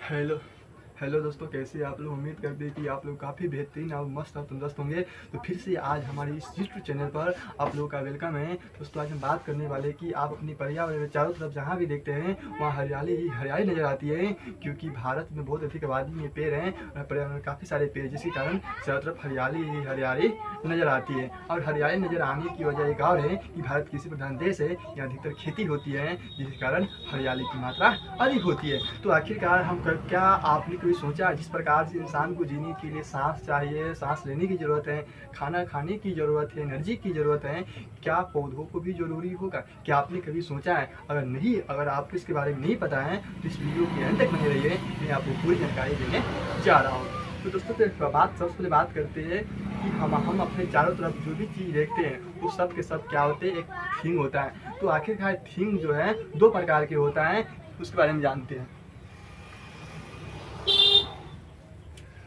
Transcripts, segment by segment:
Hello hello दोस्तों, कैसे आप लोग। उम्मीद करते हैं कि आप लोग काफ़ी बेहतरीन और मस्त और तंदुरुस्त होंगे। तो फिर से आज हमारी इस यूट्यूब चैनल पर आप लोगों का वेलकम है। दोस्तों आज हम बात करने वाले कि आप अपनी पर्यावरण में चारों तरफ जहाँ भी देखते हैं वहाँ हरियाली ही हरियाली नज़र आती है, क्योंकि भारत में बहुत अधिक आबादी में पेड़ हैं और पर्यावरण में काफ़ी सारे पेड़, जिसके कारण चारों तरफ हरियाली ही हरियाली नज़र आती है। और हरियाली नज़र आने की वजह एक और है कि भारत कृषि प्रधान देश है, यहाँ अधिकतर खेती होती है, जिसके कारण हरियाली की मात्रा अधिक होती है। तो आखिरकार क्या आपने कभी सोचा जिस प्रकार से इंसान को जीने के लिए सांस चाहिए, सांस लेने की ज़रूरत है, खाना खाने की ज़रूरत है, एनर्जी की ज़रूरत है, क्या पौधों को भी ज़रूरी होगा? क्या आपने कभी सोचा है? अगर आपको इसके बारे में नहीं पता है तो इस वीडियो के अंत तक बने रहिए, मैं आपको पूरी जानकारी देने जा रहा हूँ। तो दोस्तों सबसे पहले बात करते हैं कि हम अपने चारों तरफ जो भी चीज़ देखते हैं वो सब के सब क्या होते हैं, एक थीम होता है। तो आखिरकार थीम जो है दो प्रकार के होता है, उसके बारे में जानते हैं।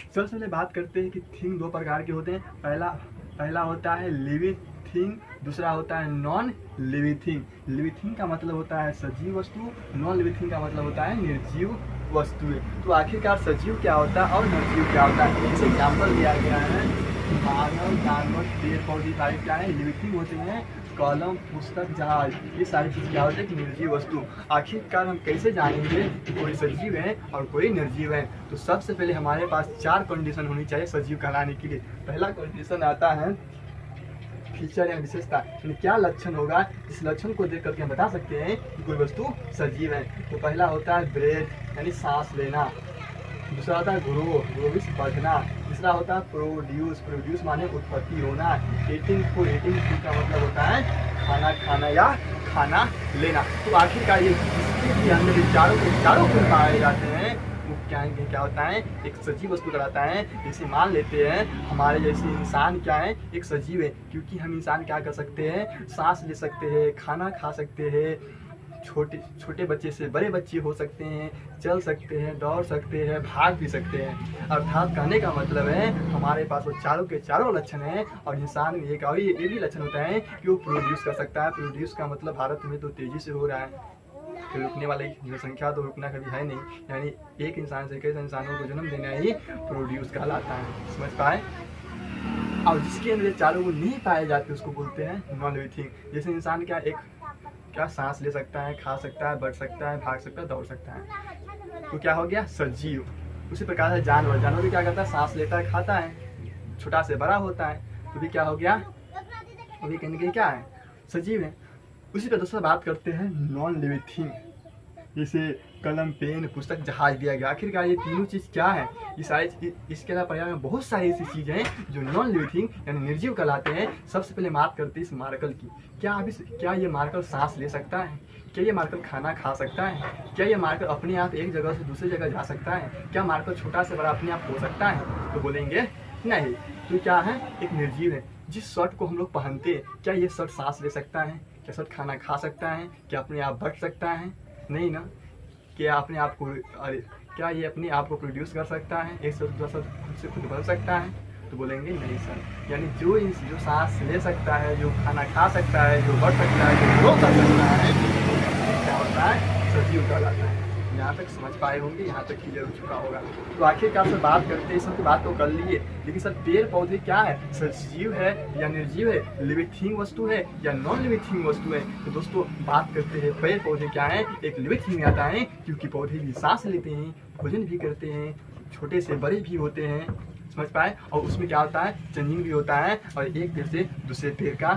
सबसे पहले बात करते हैं कि थिंग दो प्रकार के होते हैं। पहला होता है लिविंग थिंग, दूसरा होता है non living thing. Living thing का मतलब होता है सजीव वस्तु, नॉन लिविंग थिंग का मतलब होता है निर्जीव वस्तुएं। तो आखिरकार सजीव क्या होता है और निर्जीव क्या होता है, इसे एग्जाम्पल दिया गया है। मानव, जानवर, पेड़ पौधे सारे क्या है, लिविंग थिंग होते हैं। कलम, पुस्तक, जहाज, ये सारी चीज़ क्या होती है, निर्जीव वस्तु। आखिरकार हम कैसे जानेंगे कि कोई सजीव है और कोई निर्जीव है? तो सबसे पहले हमारे पास 4 कंडीशन होनी चाहिए सजीव कहलाने के लिए। पहला कंडीशन आता है फीचर या विशेषता, यानी क्या लक्षण होगा, इस लक्षण को देख करके हम बता सकते हैं कि कोई वस्तु सजीव है। तो पहला होता है ब्रेथ यानी सांस लेना, दूसरा होता है ग्रो बढ़ना, तीसरा होता है प्रोड्यूस माने उत्पत्ति होना, ईटिंग का मतलब होता है खाना खाना या खाना लेना। तो आखिरकार ये जिसके भी अंदर चारों गुण पाए जाते हैं वो क्या होता है, एक सजीव वस्तु कहलाता है। जैसे मान लेते हैं हमारे जैसे इंसान क्या है, एक सजीव है, क्योंकि हम इंसान क्या कर सकते हैं, सांस ले सकते हैं, खाना खा सकते हैं, छोटे बच्चे से बड़े बच्चे हो सकते हैं, चल सकते हैं, दौड़ सकते हैं, भाग भी सकते हैं। अर्थात कहने का मतलब है हमारे पास वो चारों के चारों लक्षण हैं। और इंसान में एक और ये भी लक्षण होता है कि वो प्रोड्यूस कर सकता है। प्रोड्यूस का मतलब भारत में तो तेजी से हो रहा है, तो रुकने वाली जनसंख्या तो रुकना कभी है नहीं, यानी एक इंसान से कई इंसानों को जन्म देना ही प्रोड्यूस कहलाता है। समझ पाए? और जिसके अंदर चारों गुण नहीं पाए जाते उसको बोलते हैं नॉन लिविंग थिंग। जैसे इंसान क्या सांस ले सकता है, खा सकता है, बढ़ सकता है, भाग सकता है, दौड़ सकता है, तो क्या हो गया, सजीव। उसी प्रकार से जानवर भी क्या करता है, सांस लेता है, खाता है, छोटा से बड़ा होता है, तो भी क्या हो गया, वो भी कहीं ना कहीं क्या है, सजीव है। उसी पर दोस्तों बात करते हैं नॉन लिविंग थिंग, जैसे कलम, पेन, पुस्तक, जहाज दिया गया। आखिरकार ये तीनों चीज़ क्या है, ये सारी इसके अलावा पर्यावरण में बहुत सारी ऐसी चीज़ें हैं जो नॉन लिविंग थिंग यानी निर्जीव कहलाते हैं। सबसे पहले बात करते हैं इस मार्कल की। क्या ये मार्कल सांस ले सकता है? क्या ये मार्कल खाना खा सकता है? क्या ये मार्कल अपने आप एक जगह से दूसरी जगह जा सकता है? क्या मार्कल छोटा से बड़ा अपने आप हो सकता है? तो बोलेंगे नहीं। तो क्या है, एक निर्जीव है। जिस शर्ट को हम लोग पहनते हैं, क्या ये शर्ट सांस ले सकता है? क्या शर्ट खाना खा सकता है? क्या अपने आप बढ़ सकता है? नहीं ना। क्या ये अपने आप को प्रोड्यूस कर सकता है, एक से दूसरा खुद से खुद बन सकता है? तो बोलेंगे नहीं सर। यानी जो सांस ले सकता है, जो खाना खा सकता है, जो बढ़ सकता है, जो ग्रो कर सकता है, क्या होता है, सजीव कहलाता है। यहाँ तक समझ पाए होंगे, यहाँ तक क्लियर हो चुका होगा। तो आखिरकार सर बात करते हैं, सबकी बात तो कर लिए, लेकिन सर पेड़ पौधे क्या है, सजीव है या निर्जीव है, लिविंग थिंग वस्तु है या नॉन लिविंग थिंग वस्तु है? तो दोस्तों बात करते हैं पेड़ पौधे क्या है, एक लिविंग थिंग आता है, क्योंकि पौधे भी सांस लेते हैं, भोजन भी करते हैं, छोटे से बड़े भी होते हैं। समझ पाए? और उसमें क्या होता है, चेंजिंग भी होता है, और एक पेड़ से दूसरे पेड़ का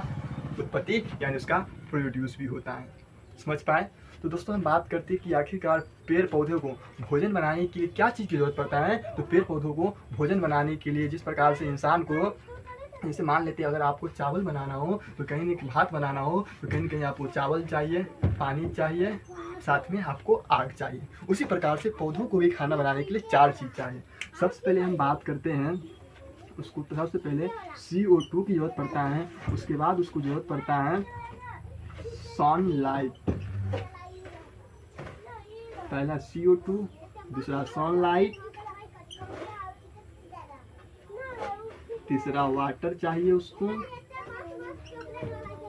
उत्पत्ति यानी उसका प्रोड्यूस भी होता है। समझ पाए? तो दोस्तों हम बात करते हैं कि आखिरकार पेड़ पौधों को भोजन बनाने के लिए क्या चीज़ की जरूरत पड़ता है। तो पेड़ पौधों को भोजन बनाने के लिए जिस प्रकार से इंसान को, जैसे मान लेते हैं अगर आपको चावल बनाना हो, तो कहीं ना कहीं भात बनाना हो, तो कहीं ना कहीं आपको चावल चाहिए, पानी चाहिए, साथ में आपको आग चाहिए। उसी प्रकार से पौधों को भी खाना बनाने के लिए 4 चीज़ चाहिए। सबसे पहले हम बात करते हैं उसको, सबसे पहले CO2 की जरूरत पड़ता है, उसके बाद उसको जरूरत पड़ता है सनलाइट। पहला CO2, दूसरा सनलाइट, तीसरा वाटर चाहिए उसको,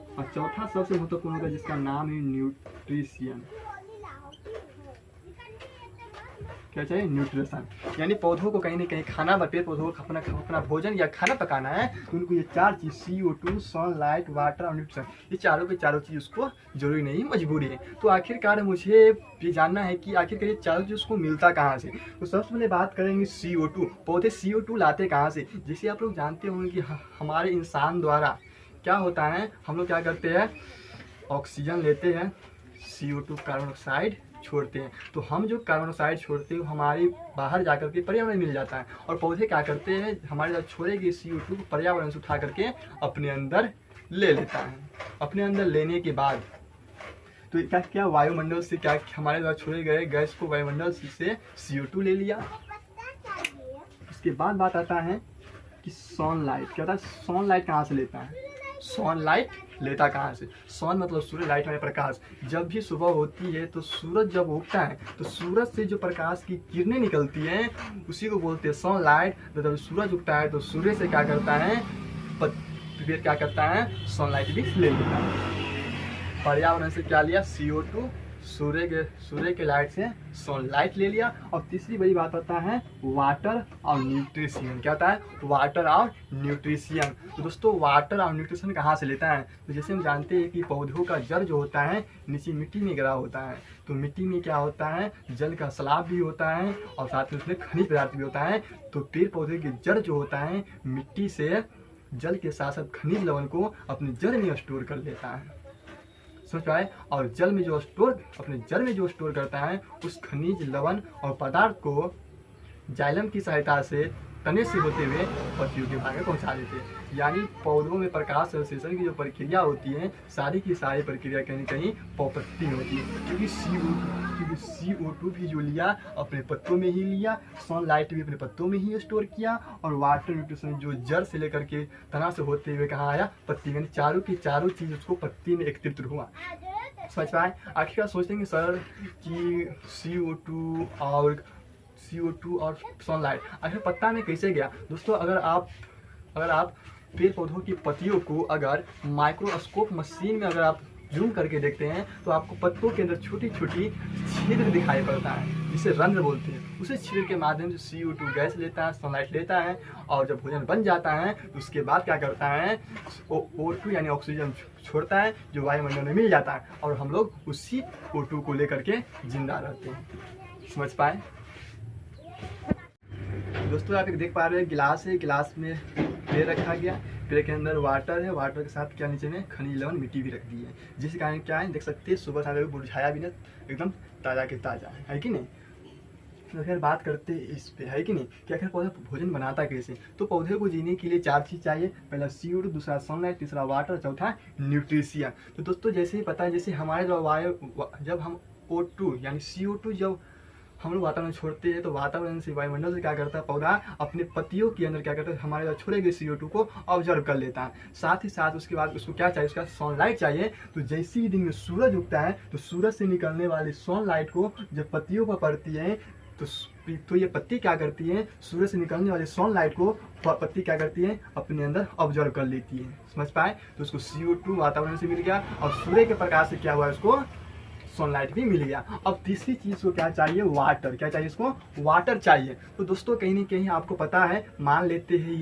और चौथा सबसे महत्वपूर्ण होगा जिसका नाम है न्यूट्रिशन। क्या चाहिए, न्यूट्रिशन। यानी पौधों को कहीं ना कहीं खाना, पेड़ पौधों को अपना भोजन या खाना पकाना है तो उनको ये 4 चीज़ CO2, सनलाइट, वाटर और न्यूट्रिशन, ये चारों के चारों चीज़ उसको जरूरी नहीं, मजबूरी है। तो आखिरकार मुझे ये जानना है कि आखिरकार ये चारों चीज़ उसको मिलता कहाँ से। तो सबसे पहले बात करेंगे CO2। पौधे CO2 लाते कहाँ से। जैसे आप लोग जानते होंगे कि हमारे इंसान द्वारा क्या होता है, हम लोग क्या करते हैं, ऑक्सीजन लेते हैं, CO2 कार्बन डाइऑक्साइड छोड़ते हैं। तो हम जो कार्बन डाइऑक्साइड छोड़ते हैं हमारी बाहर जाकर के पर्यावरण में मिल जाता है, और पौधे क्या करते हैं, हमारे साथ छोड़े गए CO2 को पर्यावरण से उठा करके अपने अंदर ले लेता है। अपने अंदर लेने के बाद तो क्या वायुमंडल से क्या हमारे द्वारा छोड़े गए गैस को वायुमंडल से CO2 ले लिया। इसके बाद बात आता है कि सनलाइट क्या होता है। सनलाइट कहाँ से लेता है, सनलाइट लेता कहाँ से, सन मतलब सूर्य, लाइट में प्रकाश। जब भी सुबह होती है तो सूरज जब उगता है तो सूरज से जो प्रकाश की किरणें निकलती हैं उसी को बोलते हैं सनलाइट। तो जब सूरज उगता है तो सूर्य से क्या करता है, पेड़ क्या करता है, सनलाइट भी ले लेता है। पर्यावरण से क्या लिया, CO2, सूर्य के लाइट से सनलाइट ले लिया। और तीसरी बड़ी बात होता है वाटर और न्यूट्रिशन। क्या होता है, वाटर और न्यूट्रिशन। तो दोस्तों वाटर और न्यूट्रिशन कहाँ से लेता है, तो जैसे हम जानते हैं कि पौधों का जड़ जो होता है नीचे मिट्टी में गिरा होता है। तो मिट्टी में क्या होता है, जल का सलाब भी होता है और साथ में उसमें खनिज पदार्थ भी होता है। तो पेड़ पौधे की जड़ जो होता है मिट्टी से जल के साथ साथ खनिज लवण को अपने जड़ में स्टोर कर लेता है, समझ पाए। और जल में जो अपने जल में जो स्टोर करता है उस खनिज लवण और पदार्थ को जाइलम की सहायता से तने से होते हुए पत्तियों के भाग में पहुंचा देते हैं। यानी पौधों में प्रकाश संश्लेषण की जो प्रक्रिया होती है सारी की सारी प्रक्रिया कहीं कहीं पौपत्ती में होती है। क्योंकि CO2 भी जो लिया अपने पत्तों में ही लिया, सनलाइट भी अपने पत्तों में ही स्टोर किया, और वाटर न्यूट्रिशन जो जड़ से लेकर के तना से होते हुए कहाँ आया, पत्ती में। चारों की चारों चीज़ उसको पत्ती में एकत्रित हुआ, समझ पाए। आखिरकार सोचेंगे सर कि CO2 और सनलाइट आखिर पत्ता में कैसे गया। दोस्तों अगर आप पेड़ पौधों की पत्तियों को अगर माइक्रोस्कोप मशीन में अगर आप जूम करके देखते हैं तो आपको पत्तों के अंदर छोटी छोटी छिद्र दिखाई पड़ता है जिसे रंध्र बोलते हैं। उसी छिद्र के माध्यम से CO2 गैस लेता है, सनलाइट लेता है, और जब भोजन बन जाता है तो उसके बाद क्या करता है, O2 यानी ऑक्सीजन छोड़ता है जो वायुमंडल में मिल जाता है, और हम लोग उसी O2 को लेकर के जिंदा रहते हैं, समझ पाए। दोस्तों आप एक देख पा रहे हैं गिलास है, गिलास में पेड़ रखा गया, पेड़ के अंदर वाटर है, वाटर के साथ क्या नीचे में खनिज लवण मिट्टी भी रख दी है, जिसके कारण क्या है देख सकते हैं सुबह शाम मुरझाया भी ना, एकदम ताज़ा के ताज़ा है कि नहीं। तो फिर बात करते हैं इस पे, है कि नहीं, कि आखिर पौधा भोजन बनाता कैसे। तो पौधे को जीने के लिए 4 चीज़ चाहिए, पहला CO2, दूसरा सनलाइट, तीसरा वाटर, चौथा न्यूट्रिशन। तो दोस्तों जैसे ही पता है, जैसे हमारे जब हम O2 यानी CO2 जब हम लोग वातावरण छोड़ते हैं तो वातावरण से वायुमंडल से क्या करता है, पौधा अपने पत्तियों के अंदर क्या करता है, हमारे छोड़े गए CO2 को ऑब्जर्व कर लेता है। साथ ही साथ उसके बाद उसको क्या चाहिए, उसका सनलाइट चाहिए। तो जैसे ही दिन में सूरज उगता है तो सूरज से निकलने वाली सनलाइट को जब पत्तियों पर पड़ती है तो ये पत्ती क्या करती है, सूरज से निकलने वाली सनलाइट को पत्ती क्या करती है, अपने अंदर ऑब्जर्व कर लेती है, समझ पाए। तो उसको CO2 वातावरण से मिल गया और सूर्य के प्रकाश से क्या हुआ, उसको सनलाइट भी मिल गया। अब तीसरी चीज़ को क्या चाहिए, वाटर। क्या चाहिए, इसको वाटर चाहिए। तो दोस्तों कहीं ना कहीं आपको पता है, मान लेते हैं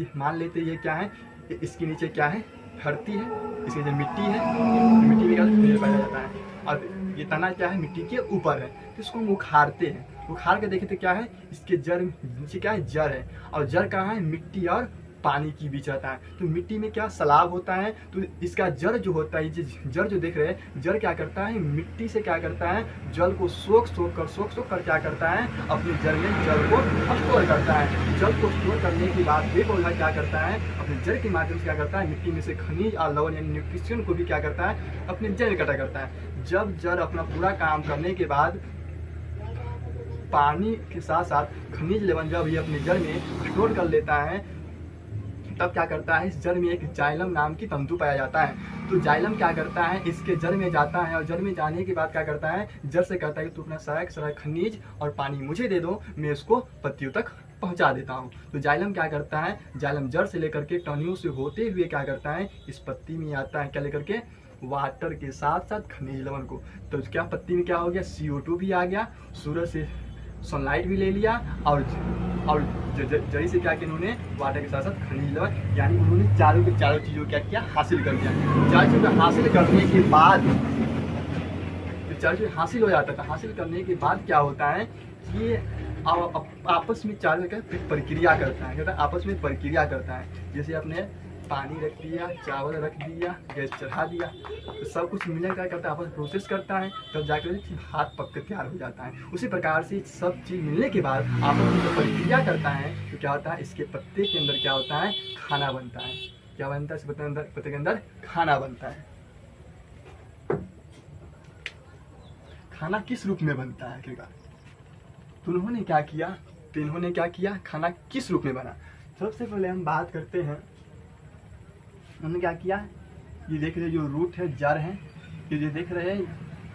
ये क्या है, इसके नीचे क्या है, धरती है, इसके नीचे मिट्टी है, मिट्टी में क्या पेड़ पैदा जाता है, और ये तना क्या है, मिट्टी के ऊपर है। तो इसको हम उखाड़ते हैं, उखाड़ के देखें तो क्या है, इसके जड़ नीचे क्या है, जड़ है, और जड़ कहाँ है, मिट्टी और पानी की बीच रहता है। तो मिट्टी में क्या सलाब होता है, तो इसका जड़ जो होता है, जड़ जो देख रहे हैं, जड़ क्या करता है, मिट्टी से क्या करता है, जल को सोख कर क्या करता है, अपने जड़ में जल को स्टोर करता है। जल को स्टोर करने के बाद पेड़ पौधा क्या करता है, अपने जड़ के माध्यम से क्या करता है, मिट्टी में से खनिज और लवण यानी न्यूट्रिशन को भी क्या करता है, अपने जड़ में इकट्ठा करता है। जब जड़ अपना पूरा काम करने के बाद पानी के साथ साथ खनिज लवण जब ये अपने जड़ में स्टोर कर लेता है, तब क्या करता है, इस जड़ में एक जाइलम नाम की तंतु पाया जाता है। तो जाइलम क्या करता है, इसके जड़ में जाता है, और जड़ में जाने के बाद क्या करता है, जड़ से कहता है कि तू अपना सारा खनिज और पानी मुझे दे दो, मैं इसको पत्तियों तक पहुंचा देता हूं। तो जाइलम क्या करता है, जाइलम जड़ से लेकर के टहनियों से होते हुए क्या करता है, इस पत्ती में आता है, क्या लेकर के, वाटर के साथ साथ खनिज लवण को। तो क्या पत्ती में क्या हो गया, CO2 भी आ गया, सूरज से सनलाइट भी ले लिया और जड़ी से क्या किया इन्होंने, वाटर के साथ साथ खनिज लवण, यानी उन्होंने चारों के चारों चीज़ों क्या किया, हासिल कर लिया। चारों चीज़ों को हासिल करने के बाद, चारों चीज़ हासिल हो जाता था, हासिल करने के बाद क्या होता है कि आपस में चारों का प्रक्रिया करता है, कहता है आपस में प्रक्रिया करता है। जैसे आपने पानी रख दिया, चावल रख दिया, गैस चढ़ा दिया, तो सब कुछ मिलकर क्या करता है, आपस में प्रोसेस करता है, तब जाकर हाथ पक कर तैयार हो जाता है। उसी प्रकार से सब चीज़ मिलने के बाद आपस में जब प्रक्रिया करता है तो क्या होता है, इसके पत्ते के अंदर क्या होता है, खाना बनता है। क्या बनता है, इस पत्ते के अंदर खाना बनता है। खाना किस रूप में बनता है आखिरकार, तो उन्होंने क्या किया, खाना किस रूप में बना। सबसे पहले हम बात करते हैं, उन्होंने क्या किया, ये देख रहे जो रूट है, जड़ है, ये देख रहे हैं,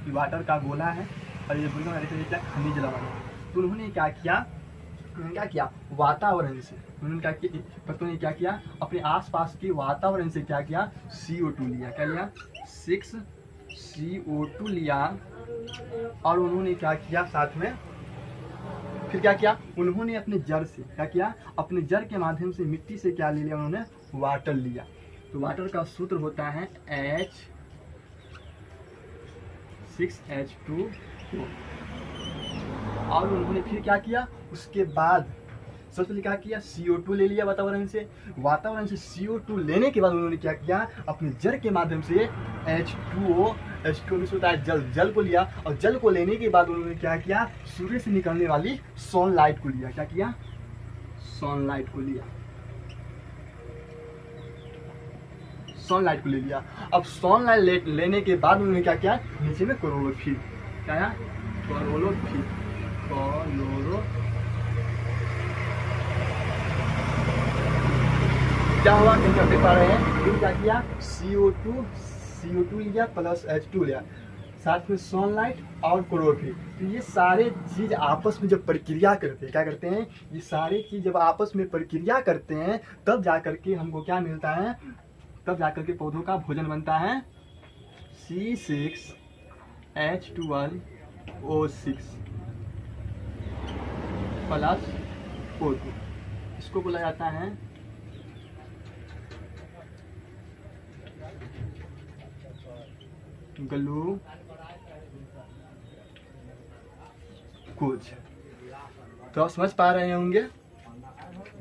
ये वाटर का गोला है, और ये देख रहे क्या, खनिज लवण है। तो उन्होंने क्या किया, वातावरण से उन्होंने क्या किया, अपने आसपास के वातावरण से क्या किया, CO2 लिया। क्या लिया, 6 CO2 लिया। और उन्होंने क्या किया, साथ में फिर क्या किया, उन्होंने अपने जड़ से क्या किया, अपने जड़ के माध्यम से मिट्टी से क्या ले लिया, उन्होंने वाटर लिया। तो वाटर का सूत्र होता है H6H2। और उन्होंने फिर क्या किया, उसके बाद सबसे पहले क्या किया, CO2 ले लिया वातावरण से CO2 लेने के बाद उन्होंने क्या किया, अपने जल के माध्यम से H2O में होता है जल को लिया। और जल को लेने के बाद उन्होंने क्या किया, सूर्य से निकलने वाली सनलाइट को लिया। क्या किया, सनलाइट को लिया, सनलाइट को ले लिया। अब सनलाइट लेने के बाद उन्होंने क्या किया, नीचे में क्लोरोफिल, क्या, क्लोरोफिल क्या हुआ, कहीं देख पा रहे हैं। फिर क्या किया, CO2 लिया प्लस H2 लिया, साथ में सनलाइट और क्लोरोफिल। तो ये सारे चीज आपस में जब प्रक्रिया करते हैं, क्या करते हैं, ये सारे चीज जब आपस में प्रक्रिया करते हैं तब जाकर के हमको क्या मिलता है, तब जाकर के पौधों का भोजन बनता है C6H12O6 प्लस O2। इसको बोला जाता है ग्लूकोज। तो आप समझ पा रहे होंगे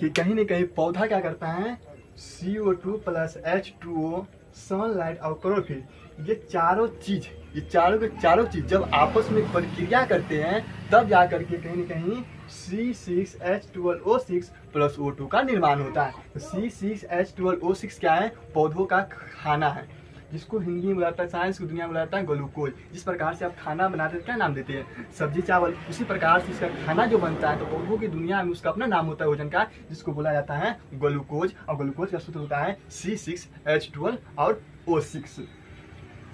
कि कहीं न कहीं पौधा क्या करता है, CO2 प्लस H2O, सनलाइट और क्लोरोफिल, ये चारों के चीज जब आपस में प्रक्रिया करते हैं तब जाकर के कहीं न कहीं C6H12O6 प्लस O2 का निर्माण होता है। तो C6H12O6 क्या है, पौधों का खाना है, जिसको हिंदी में बुलाता है, साइंस की दुनिया में बुलाता है ग्लूकोज। जिस प्रकार से आप खाना बनाते हैं क्या नाम देते हैं, सब्जी चावल, उसी प्रकार से इसका खाना जो बनता है तो पौधों की दुनिया में उसका अपना नाम होता है भोजन का, जिसको बोला जाता है ग्लूकोज। और ग्लूकोज का सूत्र होता है C6H12 और O6।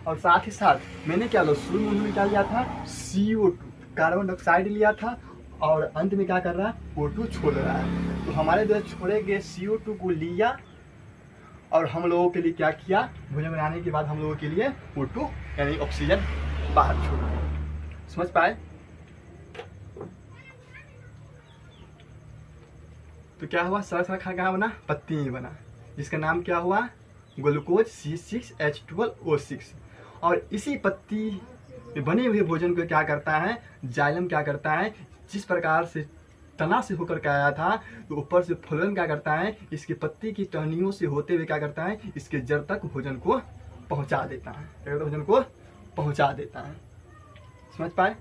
और साथ ही साथ मैंने क्या शुरू में उन्होंने क्या लिया था, CO2 कार्बन डाइऑक्साइड लिया था, और अंत में क्या कर रहा है, O2 छोड़ रहा है। तो हमारे द्वारा छोड़े गए CO2 को लिया और हम लोगों के लिए क्या किया, भोजन बनाने के बाद हम लोगों के लिए O2 यानी ऑक्सीजन बाहर छोड़ा। समझ पाए। तो क्या हुआ, सारा खाना कहाँ बना, पत्ती में बना, जिसका नाम क्या हुआ, ग्लूकोज C6H12O6। और इसी पत्ती में बने हुए भोजन को क्या करता है, जाइलम क्या करता है, जिस प्रकार से तना से होकर के आया था तो ऊपर से फ्लोएम क्या करता है, इसके पत्ती की टहनियों से होते हुए क्या करता है, इसके जड़ तक भोजन को पहुंचा देता है, क्या करता है, भोजन को पहुंचा देता है। समझ पाए।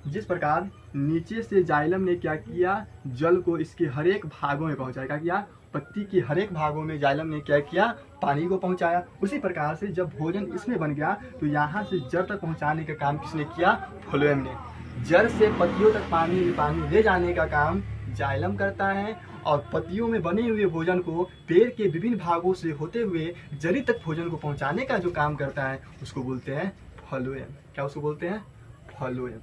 जिस प्रकार नीचे से जाइलम ने क्या किया, जल को इसके हर एक भागों में पहुंचाया, क्या किया, पत्ती के हर एक भागों में जाइलम ने क्या किया, पानी को पहुंचाया। उसी प्रकार से जब भोजन इसमें बन गया तो यहाँ से जड़ तक पहुंचाने का काम किसने किया, फ्लोएम ने। जड़ से पत्तियों तक पानी ले जाने का काम जाइलम करता है, और पत्तियों में बने हुए भोजन को पेड़ के विभिन्न भागों से होते हुए जड़ी तक भोजन को पहुंचाने का जो काम करता है उसको बोलते हैं फ्लोएम। क्या उसको बोलते हैं, फ्लोएम।